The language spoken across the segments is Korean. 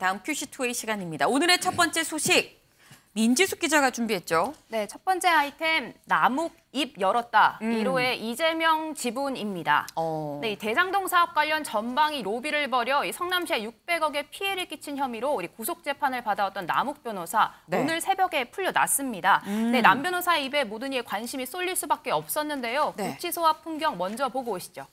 다음 큐시투의 시간입니다. 오늘의 첫 번째 소식, 민지숙 기자가 준비했죠. 네, 첫 번째 아이템, 남욱 입 열었다. 1호의 이재명 지분입니다. 네, 이 대장동 사업 관련 전방위 로비를 벌여 이 성남시에 600억의 피해를 끼친 혐의로 우리 구속 재판을 받아왔던 남욱 변호사, 네. 오늘 새벽에 풀려났습니다. 네, 남 변호사의 입에 모든 이의 관심이 쏠릴 수밖에 없었는데요. 네. 구치소와 풍경 먼저 보고 오시죠.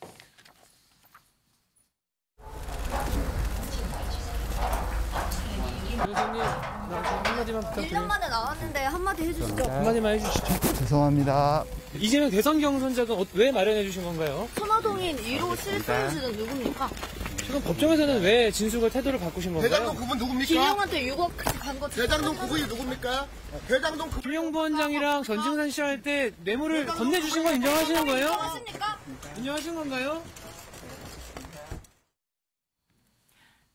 변호사님, 한마디만 부탁드립니다. 1년 만에 나왔는데 한마디 해주시죠. 한마디만 해주시죠. 죄송합니다. 이재명 대선 경선자가 왜 마련해 주신 건가요? 천화동인 1호 실소유주는 누굽니까? 지금 법정에서는 왜 진술과 태도를 바꾸신 건가요? 대장동 그분 누굽니까? 진영한테 6억 간거 대장동 그분이 누굽니까? 대장동 그분 김용 부원장이랑 전진산 씨 할 때 뇌물을 건네주신 건 인정하시는 거예요? 하십니까? 인정하신 건가요?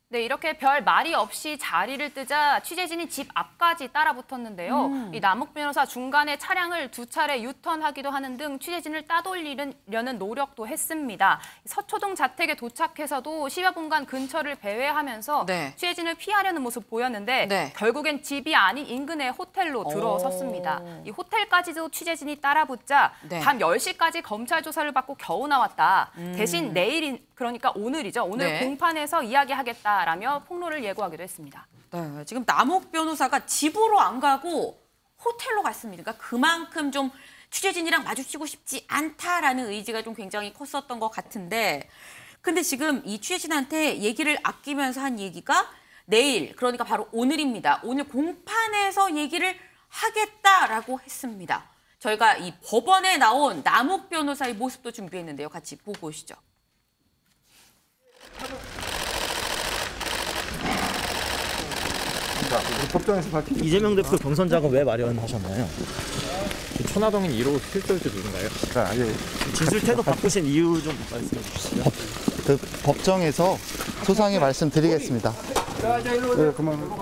네, 이렇게 별 말이 없이 자리를 뜨자 취재진이 집 앞까지 따라붙었는데요. 이 남욱 변호사 중간에 차량을 2차례 유턴하기도 하는 등 취재진을 따돌리려는 노력도 했습니다. 서초동 자택에 도착해서도 10여 분간 근처를 배회하면서 네. 취재진을 피하려는 모습 보였는데 네. 결국엔 집이 아닌 인근의 호텔로 들어섰습니다. 이 호텔까지도 취재진이 따라붙자 네. 밤 10시까지 검찰 조사를 받고 겨우 나왔다. 대신 내일인 그러니까 오늘이죠. 오늘 네. 공판에서 이야기하겠다라며 폭로를 예고하기도 했습니다. 네, 지금 남욱 변호사가 집으로 안 가고 호텔로 갔습니다. 그러니까 그만큼 좀 취재진이랑 마주치고 싶지 않다라는 의지가 좀 굉장히 컸었던 것 같은데, 근데 지금 이 취재진한테 얘기를 아끼면서 한 얘기가 내일, 그러니까 바로 오늘입니다. 오늘 공판에서 얘기를 하겠다라고 했습니다. 저희가 이 법원에 나온 남욱 변호사의 모습도 준비했는데요. 같이 보고 오시죠. 법정에서 밝힌 이재명 대표 경선 자금 왜 마련하셨나요? 천화동인 1호 실소유주 누군가요? 진술 태도 바꾸신 이유 좀 말씀해 주시죠. 그 법정에서 소상히 말씀드리겠습니다.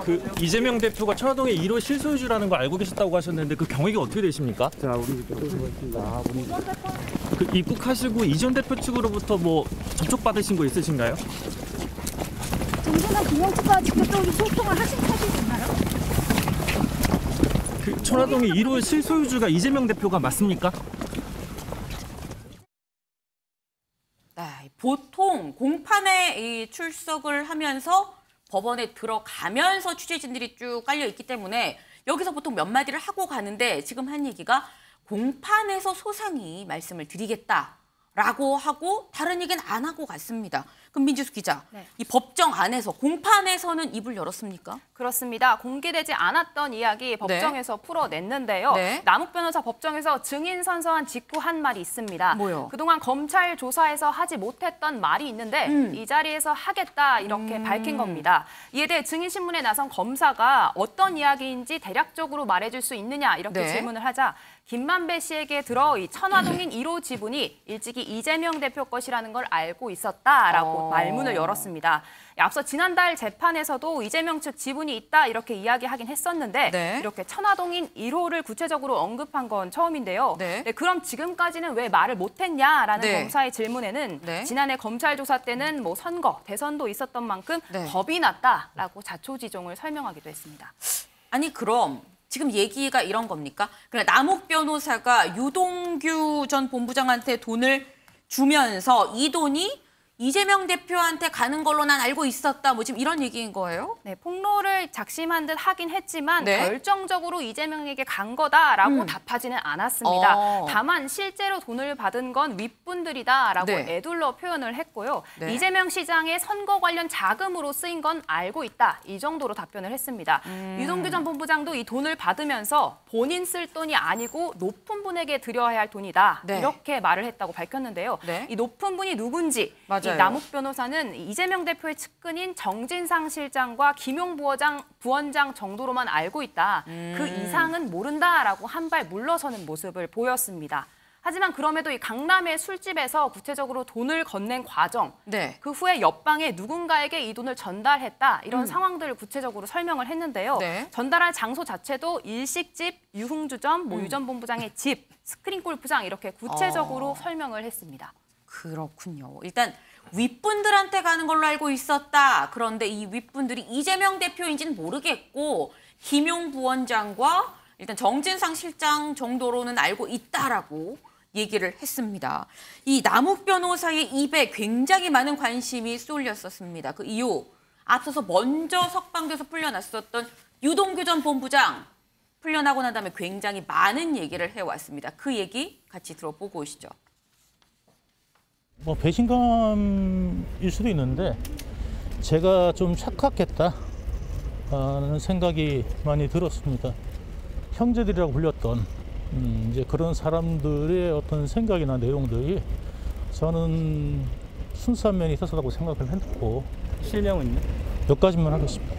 그 이재명 대표가 천화동의 1호 실소유주라는 걸 알고 계셨다고 하셨는데 그 경위가 어떻게 되십니까? 그 입국하시고 이전 대표 측으로부터 뭐 접촉받으신 거 있으신가요? 정준하 김영수가 직접적으로 소통을 하신 사실이 있나요? 그 천화동의 1호 실소유주가 이재명 대표가 맞습니까? 네, 보통 공판에 이 출석을 하면서 법원에 들어가면서 취재진들이 쭉 깔려 있기 때문에 여기서 보통 몇 마디를 하고 가는데, 지금 한 얘기가 공판에서 소상히 말씀을 드리겠다라고 하고 다른 얘기는 안 하고 갔습니다. 그럼 민지숙 기자, 네. 이 법정 안에서 공판에서는 입을 열었습니까? 그렇습니다. 공개되지 않았던 이야기 법정에서 풀어냈는데요. 네. 남욱 변호사 법정에서 증인 선서한 직후 한 말이 있습니다. 뭐요? 그동안 검찰 조사에서 하지 못했던 말이 있는데 이 자리에서 하겠다 이렇게 밝힌 겁니다. 이에 대해 증인 신문에 나선 검사가 어떤 이야기인지 대략적으로 말해줄 수 있느냐 이렇게 네. 질문을 하자 김만배 씨에게 들어 이 천화동인 1호 지분이 일찍이 이재명 대표 것이라는 걸 알고 있었다라고 말문을 열었습니다. 앞서 지난달 재판에서도 이재명 측 지분이 있다 이렇게 이야기하긴 했었는데 네. 이렇게 천화동인 1호를 구체적으로 언급한 건 처음인데요. 네. 네, 그럼 지금까지는 왜 말을 못했냐라는 네. 검사의 질문에는 네. 지난해 검찰 조사 때는 뭐 선거, 대선도 있었던 만큼 네. 겁이 났다라고 자초지종을 설명하기도 했습니다. 아니 그럼 지금 얘기가 이런 겁니까? 그래, 남욱 변호사가 유동규 전 본부장한테 돈을 주면서 이 돈이 이재명 대표한테 가는 걸로 난 알고 있었다. 뭐 지금 이런 얘기인 거예요? 네, 폭로를 작심한 듯 하긴 했지만 네. 결정적으로 이재명에게 간 거다라고 답하지는 않았습니다. 다만 실제로 돈을 받은 건 윗분들이다라고 네. 애둘러 표현을 했고요. 네. 이재명 시장의 선거 관련 자금으로 쓰인 건 알고 있다. 이 정도로 답변을 했습니다. 유동규 전 본부장도 이 돈을 받으면서 본인 쓸 돈이 아니고 높은 분에게 드려야 할 돈이다. 네. 이렇게 말을 했다고 밝혔는데요. 네. 이 높은 분이 누군지 맞아요. 이 남욱 변호사는 이재명 대표의 측근인 정진상 실장과 김용 부원장 정도로만 알고 있다. 그 이상은 모른다라고 한 발 물러서는 모습을 보였습니다. 하지만 그럼에도 이 강남의 술집에서 구체적으로 돈을 건넨 과정, 네. 그 후에 옆방에 누군가에게 이 돈을 전달했다. 이런 상황들을 구체적으로 설명을 했는데요. 네. 전달할 장소 자체도 일식집, 유흥주점, 유 전 본부장의 집, 스크린 골프장 이렇게 구체적으로 설명을 했습니다. 그렇군요. 일단 윗분들한테 가는 걸로 알고 있었다. 그런데 이 윗분들이 이재명 대표인지는 모르겠고 김용 부원장과 일단 정진상 실장 정도로는 알고 있다라고 얘기를 했습니다. 이 남욱 변호사의 입에 굉장히 많은 관심이 쏠렸었습니다. 그 이유 앞서서 먼저 석방돼서 풀려났었던 유동규 전 본부장 풀려나고 난 다음에 굉장히 많은 얘기를 해왔습니다. 그 얘기 같이 들어보고 오시죠. 뭐 배신감일 수도 있는데 제가 좀 착각했다는 생각이 많이 들었습니다. 형제들이라고 불렸던 이제 그런 사람들의 어떤 생각이나 내용들이 저는 순수한 면이 있었다고 생각을 했고 실명은요? 몇 가지만 하겠습니다.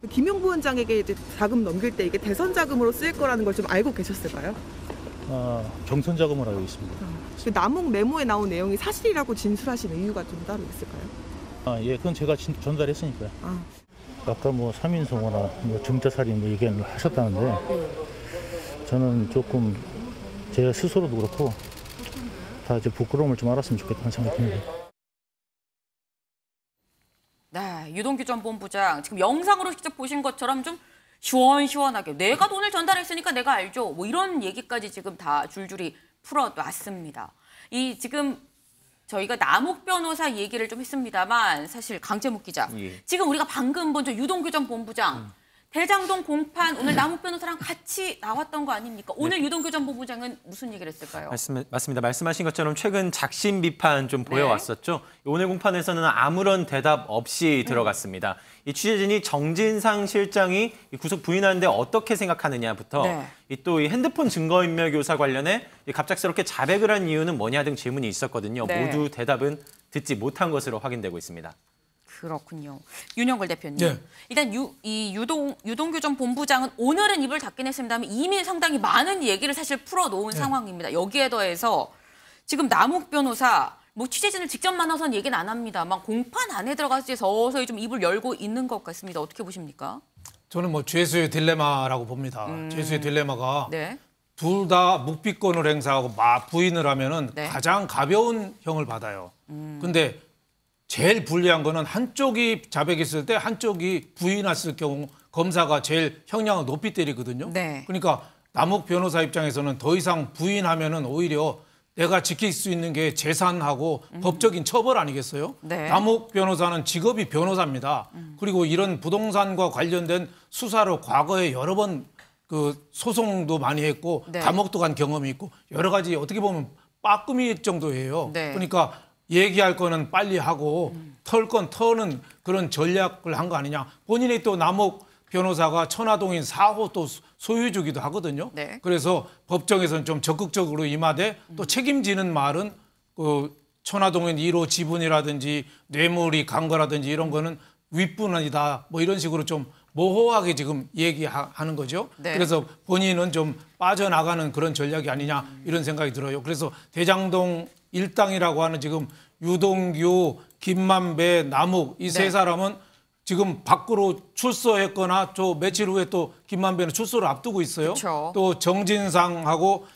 김용 부원장에게 이제 자금 넘길 때 이게 대선 자금으로 쓰일 거라는 걸 좀 알고 계셨을까요? 경선 자금을 알고 있습니다. 그 남욱 메모에 나온 내용이 사실이라고 진술하신 이유가 좀 따로 있을까요? 예, 그건 제가 전달했으니까요. 아까 뭐 3인 송어나 뭐 증자살인 뭐 얘기를 하셨다는데 저는 조금 제 스스로도 그렇고 다 이제 부끄러움을 좀 알았으면 좋겠다는 생각이 듭니다. 네, 유동규 전 본부장 지금 영상으로 직접 보신 것처럼 좀 시원시원하게 내가 돈을 전달했으니까 내가 알죠. 뭐 이런 얘기까지 지금 다 줄줄이 풀어놨습니다. 이 지금 저희가 남욱 변호사 얘기를 좀 했습니다만 사실 강재묵 기자 지금 우리가 방금 본 저 유동규 전 본부장 대장동 공판 오늘 남욱 변호사랑 같이 나왔던 거 아닙니까? 오늘 유동규 전 본부장은 무슨 얘기를 했을까요? 맞습니다. 말씀하신 것처럼 최근 작심 비판 좀 보여왔었죠. 오늘 공판에서는 아무런 대답 없이 들어갔습니다. 이 취재진이 정진상 실장이 구속 부인하는데 어떻게 생각하느냐부터 또 이 핸드폰 증거인멸 교사 관련해 갑작스럽게 자백을 한 이유는 뭐냐 등 질문이 있었거든요. 모두 대답은 듣지 못한 것으로 확인되고 있습니다. 그렇군요. 윤영걸 대표님. 일단 유동규 전 본부장은 오늘은 입을 닫긴 했습니다만 이미 상당히 많은 얘기를 사실 풀어놓은 상황입니다. 여기에 더해서 지금 남욱 변호사 뭐 취재진을 직접 만나서는 얘기는 안 합니다만 공판 안에 들어가서 서서히 좀 입을 열고 있는 것 같습니다. 어떻게 보십니까? 저는 뭐 죄수의 딜레마라고 봅니다. 죄수의 딜레마가 둘 다 묵비권을 행사하고 부인을 하면은 가장 가벼운 형을 받아요. 근데 제일 불리한 거는 한쪽이 자백했을 때 한쪽이 부인했을 경우 검사가 제일 형량을 높이 때리거든요. 그러니까 남욱 변호사 입장에서는 더 이상 부인하면은 오히려 내가 지킬 수 있는 게 재산하고 법적인 처벌 아니겠어요? 남욱 변호사는 직업이 변호사입니다. 그리고 이런 부동산과 관련된 수사로 과거에 여러 번 그 소송도 많이 했고 감옥도 간 경험이 있고 여러 가지 어떻게 보면 빠끔이 정도예요. 그러니까 얘기할 거는 빨리 하고 털 건 터는 그런 전략을 한 거 아니냐. 본인이 또 남욱 변호사가 천화동인 4호 또 소유주기도 하거든요. 그래서 법정에서는 좀 적극적으로 임하되 또 책임지는 말은 그 천화동인 1호 지분이라든지 뇌물이 간 거라든지 이런 거는 윗분이다. 뭐 이런 식으로 좀 모호하게 지금 얘기하는 거죠. 그래서 본인은 좀 빠져나가는 그런 전략이 아니냐 이런 생각이 들어요. 그래서 대장동 일당이라고 하는 지금 유동규, 김만배, 남욱 이 세 사람은 지금 밖으로 출소했거나 또 며칠 후에 또 김만배는 출소를 앞두고 있어요. 또 정진상하고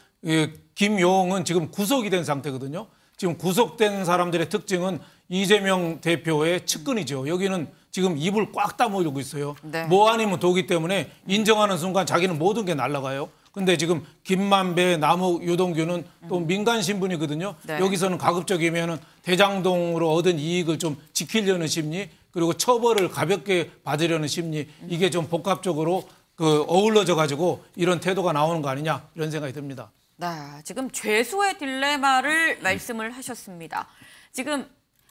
김용은 지금 구속이 된 상태거든요. 지금 구속된 사람들의 특징은 이재명 대표의 측근이죠. 여기는 지금 입을 꽉 다물고 있어요. 뭐 아니면 도기 때문에 인정하는 순간 자기는 모든 게 날아가요. 근데 지금 김만배, 남욱, 유동규는 또 민간 신분이거든요. 여기서는 가급적이면은 대장동으로 얻은 이익을 좀 지키려는 심리, 그리고 처벌을 가볍게 받으려는 심리, 이게 좀 복합적으로 어우러져 가지고 이런 태도가 나오는 거 아니냐 이런 생각이 듭니다. 지금 죄수의 딜레마를 말씀을 하셨습니다. 지금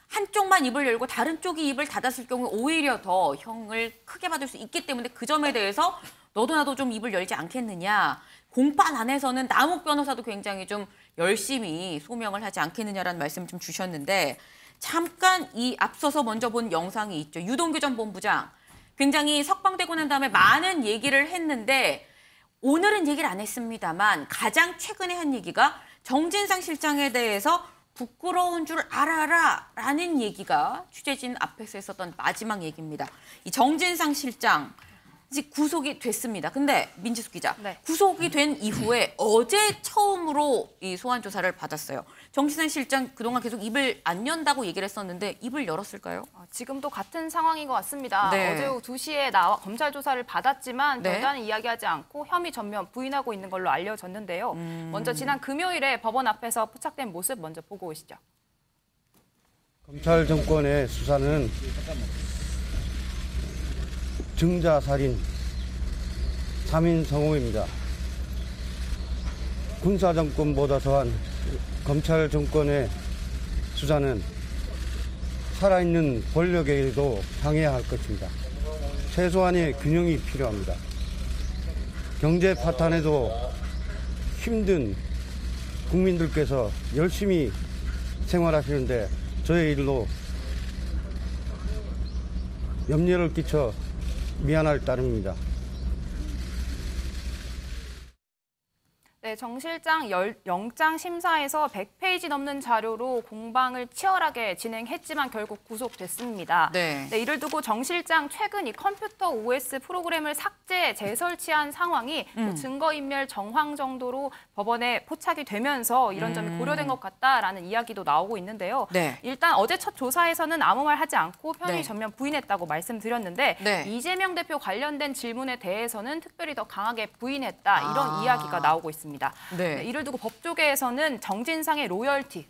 한쪽만 입을 열고 다른 쪽이 입을 닫았을 경우 오히려 더 형을 크게 받을 수 있기 때문에 그 점에 대해서 너도 나도 좀 입을 열지 않겠느냐. 공판 안에서는 남욱 변호사도 굉장히 좀 열심히 소명을 하지 않겠느냐라는 말씀 좀 주셨는데 잠깐 이 앞서서 먼저 본 영상이 있죠. 유동규 전 본부장 굉장히 석방되고 난 다음에 많은 얘기를 했는데 오늘은 얘기를 안 했습니다만 가장 최근에 한 얘기가 정진상 실장에 대해서 부끄러운 줄 알아라 라는 얘기가 취재진 앞에서 했었던 마지막 얘기입니다. 이 정진상 실장 이제 구속이 됐습니다. 근데 민지숙 기자, 네. 구속이 된 이후에 어제 처음으로 이 소환 조사를 받았어요. 정진상 실장 그동안 계속 입을 안 연다고 얘기를 했었는데 입을 열었을까요? 지금도 같은 상황인 것 같습니다. 네. 어제 오후 2시에 나와 검찰 조사를 받았지만 네. 별다른 이야기하지 않고 혐의 전면 부인하고 있는 걸로 알려졌는데요. 먼저 지난 금요일에 법원 앞에서 포착된 모습 먼저 보고 오시죠. 검찰 정권의 수사는 증자살인 3인 성호입니다. 군사정권보다 더한 검찰 정권의 수사는 살아있는 권력에도 방해해야 할 것입니다. 최소한의 균형이 필요합니다. 경제 파탄에도 힘든 국민들께서 열심히 생활하시는데 저의 일로 염려를 끼쳐 미안할 따름입니다. 네, 정 실장 영장 심사에서 100페이지 넘는 자료로 공방을 치열하게 진행했지만 결국 구속됐습니다. 네. 네, 이를 두고 정 실장 최근 이 컴퓨터 OS 프로그램을 삭제, 재설치한 상황이 증거인멸 정황 정도로 법원에 포착이 되면서 이런 점이 고려된 것 같다라는 이야기도 나오고 있는데요. 네. 일단 어제 첫 조사에서는 아무 말 하지 않고 혐의 네. 전면 부인했다고 말씀드렸는데 네. 이재명 대표 관련된 질문에 대해서는 특별히 더 강하게 부인했다 이런 이야기가 나오고 있습니다. 네. 네, 이를 두고 법조계에서는 정진상의 로열티,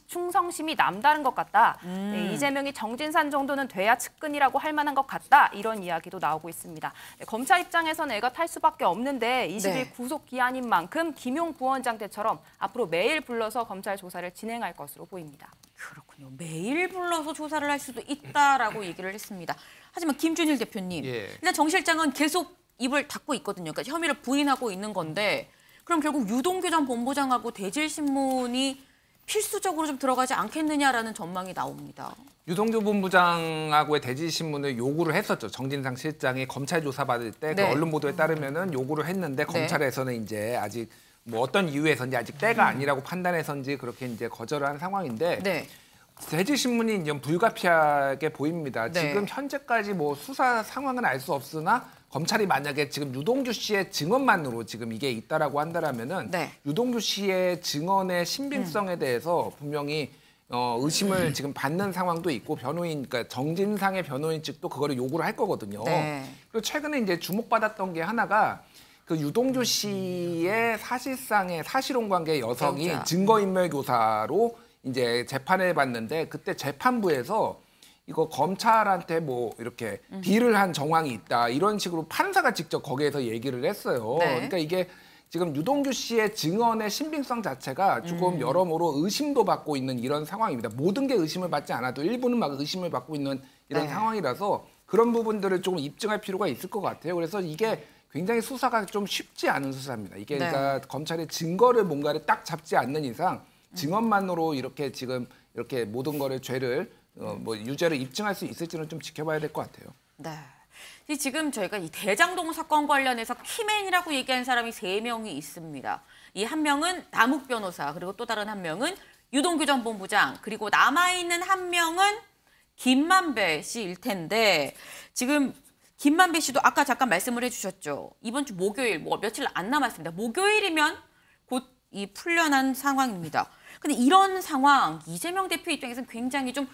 충성심이 남다른 것 같다. 네, 이재명이 정진상 정도는 돼야 측근이라고 할 만한 것 같다. 이런 이야기도 나오고 있습니다. 네, 검찰 입장에서는 애가 탈 수밖에 없는데 20일 네. 구속 기한인 만큼 김용 부원장 때처럼 앞으로 매일 불러서 검찰 조사를 진행할 것으로 보입니다. 그렇군요. 매일 불러서 조사를 할 수도 있다라고 얘기를 했습니다. 하지만 김준일 대표님, 일단 정 실장은 계속 입을 닫고 있거든요. 그러니까 혐의를 부인하고 있는 건데 그럼 결국 유동규 전 본부장하고 대질신문이 필수적으로 좀 들어가지 않겠느냐라는 전망이 나옵니다. 유동규 본부장하고의 대질신문을 요구를 했었죠. 정진상 실장이 검찰 조사 받을 때 네. 그 언론 보도에 따르면은 요구를 했는데 검찰에서는 이제 아직 뭐 어떤 이유에서인지 아직 때가 아니라고 판단해서인지 그렇게 이제 거절을 한 상황인데 네. 대질신문이 이제 불가피하게 보입니다. 네. 지금 현재까지 뭐 수사 상황은 알 수 없으나 검찰이 만약에 지금 유동규 씨의 증언만으로 지금 이게 있다라고 한다라면은 네. 유동규 씨의 증언의 신빙성에 대해서 분명히 의심을 지금 받는 상황도 있고 변호인, 그러니까 정진상의 변호인 측도 그거를 요구를 할 거거든요. 네. 그리고 최근에 이제 주목받았던 게 하나가 그 유동규 씨의 사실상의 사실혼 관계 여성이 기억자. 증거인멸 교사로 이제 재판을 받는데 그때 재판부에서 이거 검찰한테 뭐 이렇게 딜을 한 정황이 있다 이런 식으로 판사가 직접 거기에서 얘기를 했어요. 네. 그러니까 이게 지금 유동규 씨의 증언의 신빙성 자체가 조금 여러모로 의심도 받고 있는 이런 상황입니다. 모든 게 의심을 받지 않아도 일부는 막 의심을 받고 있는 이런 네. 상황이라서 그런 부분들을 조금 입증할 필요가 있을 것 같아요. 그래서 이게 굉장히 수사가 좀 쉽지 않은 수사입니다. 이게 네. 그러니까 검찰의 증거를 뭔가를 딱 잡지 않는 이상 증언만으로 이렇게 지금 이렇게 모든 거를 죄를 뭐 유죄를 입증할 수 있을지는 좀 지켜봐야 될 것 같아요. 네. 지금 저희가 이 대장동 사건 관련해서 키맨이라고 얘기하는 사람이 3명이 있습니다. 이 한 명은 남욱 변호사, 그리고 또 다른 한 명은 유동규 전 본부장, 그리고 남아있는 한 명은 김만배 씨일 텐데 지금 김만배 씨도 아까 잠깐 말씀을 해주셨죠. 이번 주 목요일, 뭐 며칠 안 남았습니다. 목요일이면 곧 이 풀려난 상황입니다. 근데 이런 상황, 이재명 대표 입장에서는 굉장히 좀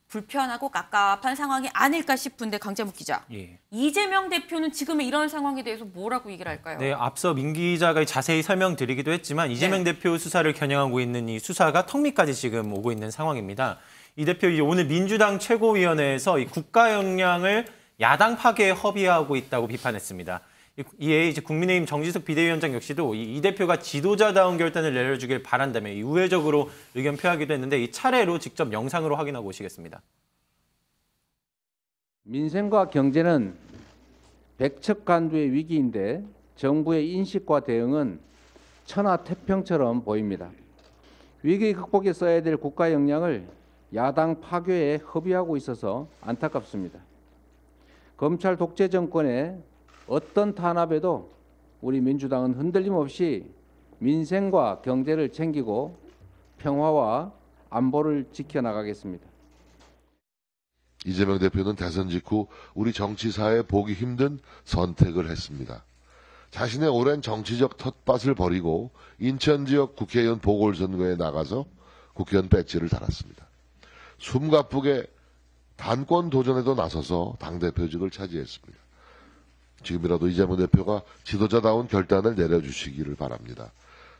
불편하고 깝깝한 상황이 아닐까 싶은데 강재묵 기자. 이재명 대표는 지금의 이런 상황에 대해서 뭐라고 얘기를 할까요? 네, 앞서 민 기자가 자세히 설명드리기도 했지만 이재명 대표 수사를 겨냥하고 있는 이 수사가 턱밑까지 지금 오고 있는 상황입니다. 이 대표 오늘 민주당 최고위원회에서 이 국가 역량을 야당 파괴에 허비하고 있다고 비판했습니다. 이에 이제 국민의힘 정진석 비대위원장 역시도 이 대표가 지도자다운 결단을 내려주길 바란다며 우회적으로 의견 표하기도 했는데 이 차례로 직접 영상으로 확인하고 오시겠습니다. 민생과 경제는 백척간두의 위기인데 정부의 인식과 대응은 천하태평처럼 보입니다. 위기 극복에 써야 될 국가 역량을 야당 파괴에 허비하고 있어서 안타깝습니다. 검찰 독재 정권의 어떤 탄압에도 우리 민주당은 흔들림 없이 민생과 경제를 챙기고 평화와 안보를 지켜나가겠습니다. 이재명 대표는 대선 직후 우리 정치사에 보기 힘든 선택을 했습니다. 자신의 오랜 정치적 텃밭을 버리고 인천 지역 국회의원 보궐선거에 나가서 국회의원 배지를 달았습니다. 숨가쁘게 단권 도전에도 나서서 당대표직을 차지했습니다. 지금이라도 이재명 대표가 지도자다운 결단을 내려주시기를 바랍니다.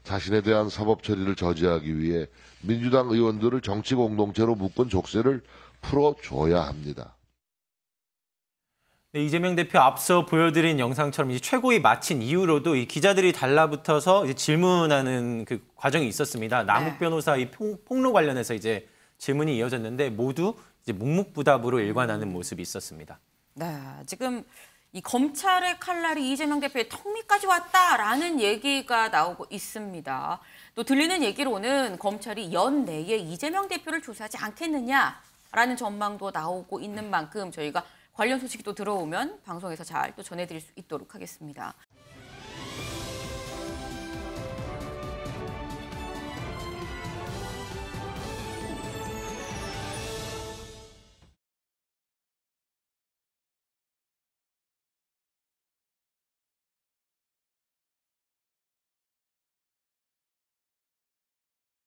자신에 대한 사법 처리를 저지하기 위해 민주당 의원들을 정치 공동체로 묶은 족쇄를 풀어줘야 합니다. 네, 이재명 대표 앞서 보여드린 영상처럼 이제 최고위 마친 이후로도 이 기자들이 달라붙어서 이제 질문하는 그 과정이 있었습니다. 남욱 변호사 이 폭로 관련해서 이제 질문이 이어졌는데 모두 이제 묵묵부답으로 일관하는 모습이 있었습니다. 네, 지금 이 검찰의 칼날이 이재명 대표의 턱 밑까지 왔다라는 얘기가 나오고 있습니다. 또 들리는 얘기로는 검찰이 연내에 이재명 대표를 조사하지 않겠느냐라는 전망도 나오고 있는 만큼 저희가 관련 소식이 또 들어오면 방송에서 잘 또 전해드릴 수 있도록 하겠습니다.